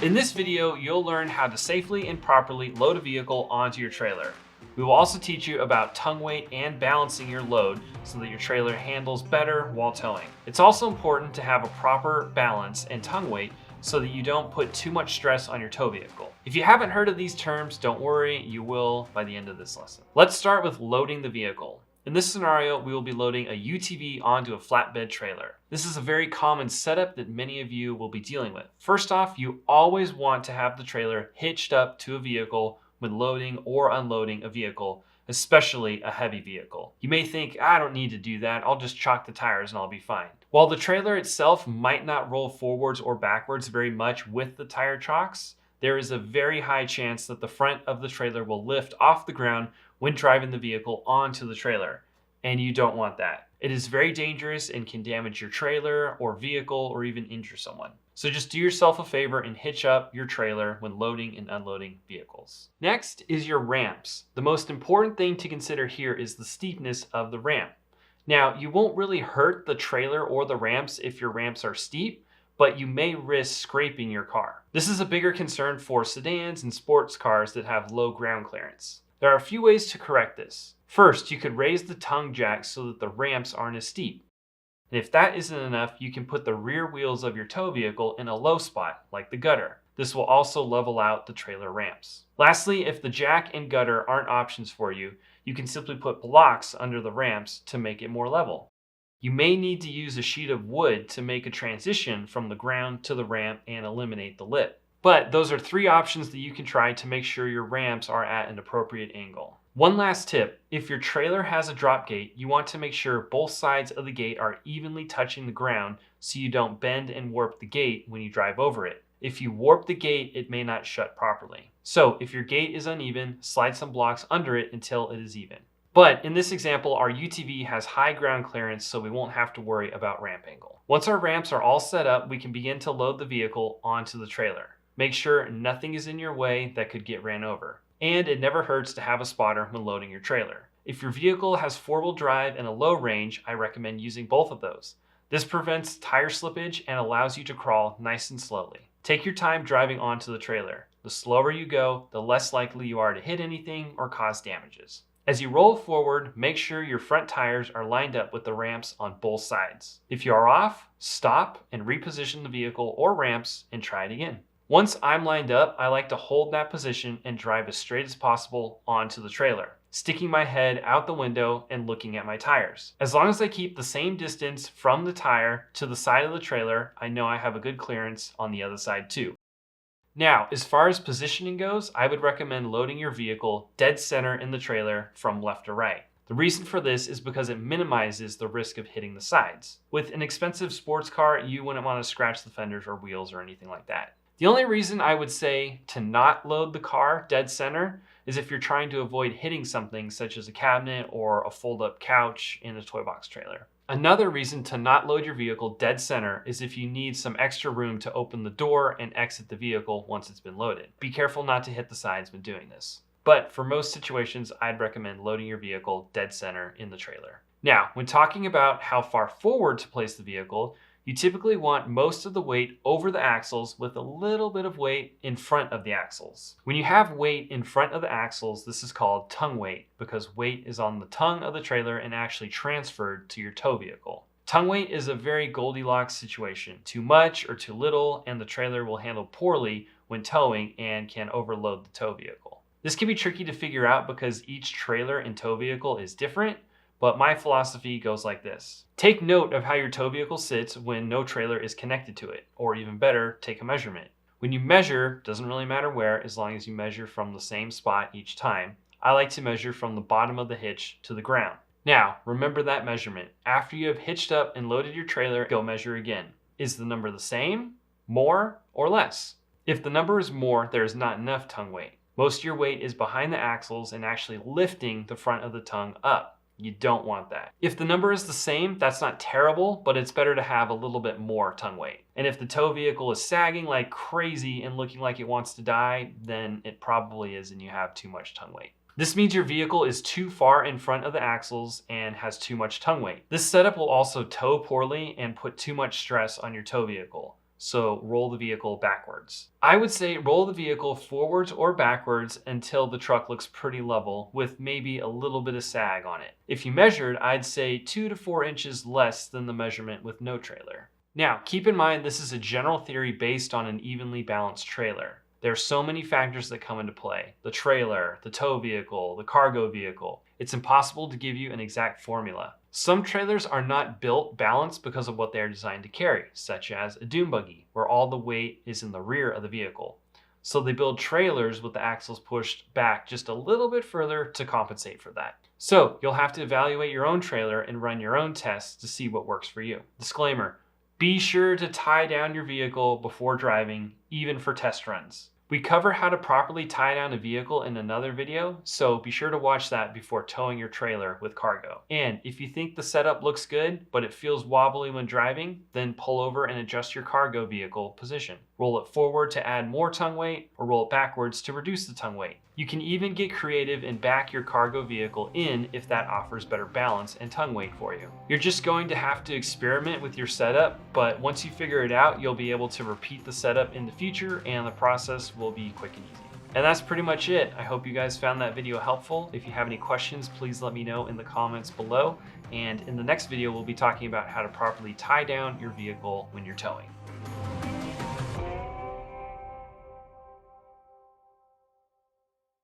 In this video, you'll learn how to safely and properly load a vehicle onto your trailer. We will also teach you about tongue weight and balancing your load so that your trailer handles better while towing. It's also important to have a proper balance and tongue weight so that you don't put too much stress on your tow vehicle. If you haven't heard of these terms, don't worry, you will by the end of this lesson. Let's start with loading the vehicle. In this scenario, we will be loading a UTV onto a flatbed trailer. This is a very common setup that many of you will be dealing with. First off, you always want to have the trailer hitched up to a vehicle when loading or unloading a vehicle, especially a heavy vehicle. You may think, I don't need to do that, I'll just chock the tires and I'll be fine. While the trailer itself might not roll forwards or backwards very much with the tire chocks, there is a very high chance that the front of the trailer will lift off the ground when driving the vehicle onto the trailer, and you don't want that. It is very dangerous and can damage your trailer or vehicle or even injure someone. So just do yourself a favor and hitch up your trailer when loading and unloading vehicles. Next is your ramps. The most important thing to consider here is the steepness of the ramp. Now, you won't really hurt the trailer or the ramps if your ramps are steep, but you may risk scraping your car. This is a bigger concern for sedans and sports cars that have low ground clearance. There are a few ways to correct this. First, you could raise the tongue jack so that the ramps aren't as steep. And if that isn't enough, you can put the rear wheels of your tow vehicle in a low spot, like the gutter. This will also level out the trailer ramps. Lastly, if the jack and gutter aren't options for you, you can simply put blocks under the ramps to make it more level. You may need to use a sheet of wood to make a transition from the ground to the ramp and eliminate the lip. But those are three options that you can try to make sure your ramps are at an appropriate angle. One last tip, if your trailer has a drop gate, you want to make sure both sides of the gate are evenly touching the ground so you don't bend and warp the gate when you drive over it. If you warp the gate, it may not shut properly. So if your gate is uneven, slide some blocks under it until it is even. But in this example, our UTV has high ground clearance, so we won't have to worry about ramp angle. Once our ramps are all set up, we can begin to load the vehicle onto the trailer. Make sure nothing is in your way that could get ran over. And it never hurts to have a spotter when loading your trailer. If your vehicle has four-wheel drive and a low range, I recommend using both of those. This prevents tire slippage and allows you to crawl nice and slowly. Take your time driving onto the trailer. The slower you go, the less likely you are to hit anything or cause damages. As you roll forward, make sure your front tires are lined up with the ramps on both sides. If you are off, stop and reposition the vehicle or ramps and try it again. Once I'm lined up, I like to hold that position and drive as straight as possible onto the trailer, sticking my head out the window and looking at my tires. As long as I keep the same distance from the tire to the side of the trailer, I know I have a good clearance on the other side too. Now, as far as positioning goes, I would recommend loading your vehicle dead center in the trailer from left to right. The reason for this is because it minimizes the risk of hitting the sides. With an expensive sports car, you wouldn't want to scratch the fenders or wheels or anything like that. The only reason I would say to not load the car dead center is if you're trying to avoid hitting something such as a cabinet or a fold-up couch in a toy box trailer. Another reason to not load your vehicle dead center is if you need some extra room to open the door and exit the vehicle once it's been loaded. Be careful not to hit the sides when doing this. But for most situations, I'd recommend loading your vehicle dead center in the trailer. Now, when talking about how far forward to place the vehicle, you typically want most of the weight over the axles with a little bit of weight in front of the axles. When you have weight in front of the axles, this is called tongue weight because weight is on the tongue of the trailer and actually transferred to your tow vehicle. Tongue weight is a very Goldilocks situation. Too much or too little, and the trailer will handle poorly when towing and can overload the tow vehicle. This can be tricky to figure out because each trailer and tow vehicle is different, but my philosophy goes like this. Take note of how your tow vehicle sits when no trailer is connected to it, or even better, take a measurement. When you measure, doesn't really matter where, as long as you measure from the same spot each time. I like to measure from the bottom of the hitch to the ground. Now, remember that measurement. After you have hitched up and loaded your trailer, go measure again. Is the number the same, more, or less? If the number is more, there is not enough tongue weight. Most of your weight is behind the axles and actually lifting the front of the tongue up. You don't want that. If the number is the same, that's not terrible, but it's better to have a little bit more tongue weight. And if the tow vehicle is sagging like crazy and looking like it wants to die, then it probably is and you have too much tongue weight. This means your vehicle is too far in front of the axles and has too much tongue weight. This setup will also tow poorly and put too much stress on your tow vehicle. so roll the vehicle backwards. I would say roll the vehicle forwards or backwards until the truck looks pretty level with maybe a little bit of sag on it. If you measured, I'd say 2 to 4 inches less than the measurement with no trailer. Now, keep in mind this is a general theory based on an evenly balanced trailer. There are so many factors that come into play: the trailer, the tow vehicle, the cargo vehicle. It's impossible to give you an exact formula. Some trailers are not built balanced because of what they are designed to carry, such as a dune buggy, where all the weight is in the rear of the vehicle. So they build trailers with the axles pushed back just a little bit further to compensate for that. So you'll have to evaluate your own trailer and run your own tests to see what works for you. Disclaimer: be sure to tie down your vehicle before driving, even for test runs. We cover how to properly tie down a vehicle in another video, so be sure to watch that before towing your trailer with cargo. And if you think the setup looks good, but it feels wobbly when driving, then pull over and adjust your cargo vehicle position. Roll it forward to add more tongue weight, or roll it backwards to reduce the tongue weight. You can even get creative and back your cargo vehicle in if that offers better balance and tongue weight for you. You're just going to have to experiment with your setup, but once you figure it out, you'll be able to repeat the setup in the future and the process will be quick and easy. And that's pretty much it. I hope you guys found that video helpful. If you have any questions, please let me know in the comments below. And in the next video, we'll be talking about how to properly tie down your vehicle when you're towing.